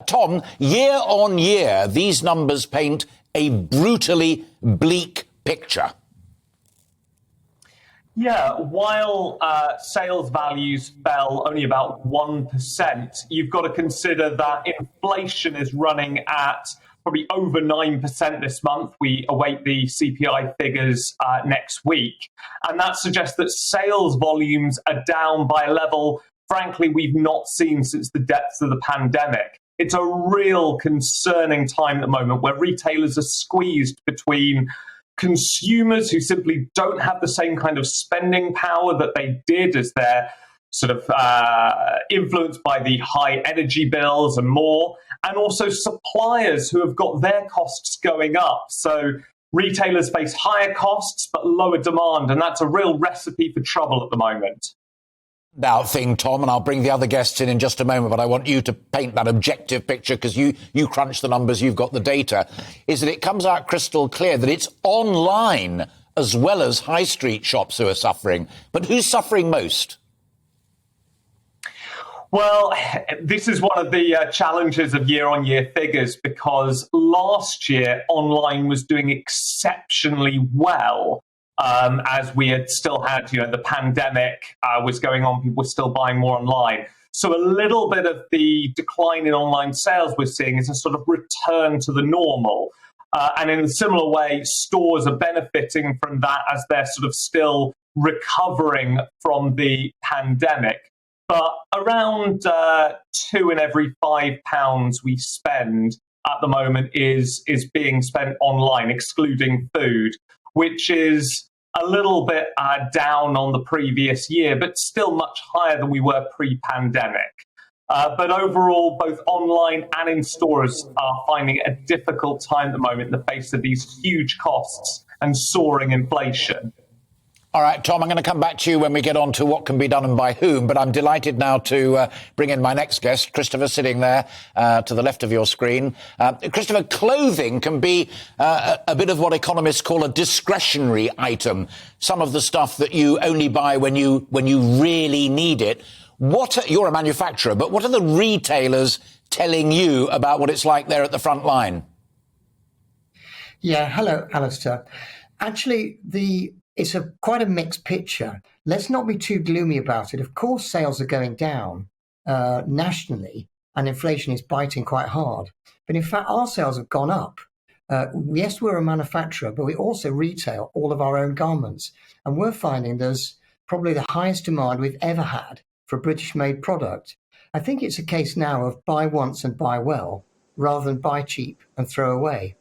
Tom, year on year, these numbers paint a brutally bleak picture. Yeah, while sales values fell only about 1%, you've got to consider that inflation is running at probably over 9% this month. We await the CPI figures next week. And that suggests that sales volumes are down by a level, frankly, we've not seen since the depths of the pandemic. It's a real concerning time at the moment where retailers are squeezed between consumers who simply don't have the same kind of spending power that they did, as they're sort of influenced by the high energy bills and more, and also suppliers who have got their costs going up. So retailers face higher costs but lower demand, and that's a real recipe for trouble at the moment. Now, Tom, and I'll bring the other guests in just a moment, but I want you to paint that objective picture because you crunch the numbers, you've got the data, is that it comes out crystal clear that it's online as well as high street shops who are suffering. But who's suffering most? Well, this is one of the challenges of year-on-year figures, because last year online was doing exceptionally well. As we had still had, the pandemic was going on, people were still buying more online. So a little bit of the decline in online sales we're seeing is a sort of return to the normal. And in a similar way, stores are benefiting from that as they're sort of still recovering from the pandemic. But around £2 in every £5 we spend at the moment is being spent online, excluding food, which is a little bit down on the previous year, but still much higher than we were pre-pandemic. But overall, both online and in stores are finding it a difficult time at the moment in the face of these huge costs and soaring inflation. All right, Tom, I'm going to come back to you when we get on to what can be done and by whom, but I'm delighted now to bring in my next guest, Christopher, sitting there to the left of your screen. Christopher, clothing can be a bit of what economists call a discretionary item, some of the stuff that you only buy when you really need it. You're a manufacturer, but what are the retailers telling you about what it's like there at the front line? Yeah, hello, Alistair. Actually, it's quite a mixed picture. Let's not be too gloomy about it. Of course, sales are going down nationally, and inflation is biting quite hard. But in fact, our sales have gone up. Yes, we're a manufacturer, but we also retail all of our own garments. And we're finding there's probably the highest demand we've ever had for a British-made product. I think it's a case now of buy once and buy well, rather than buy cheap and throw away.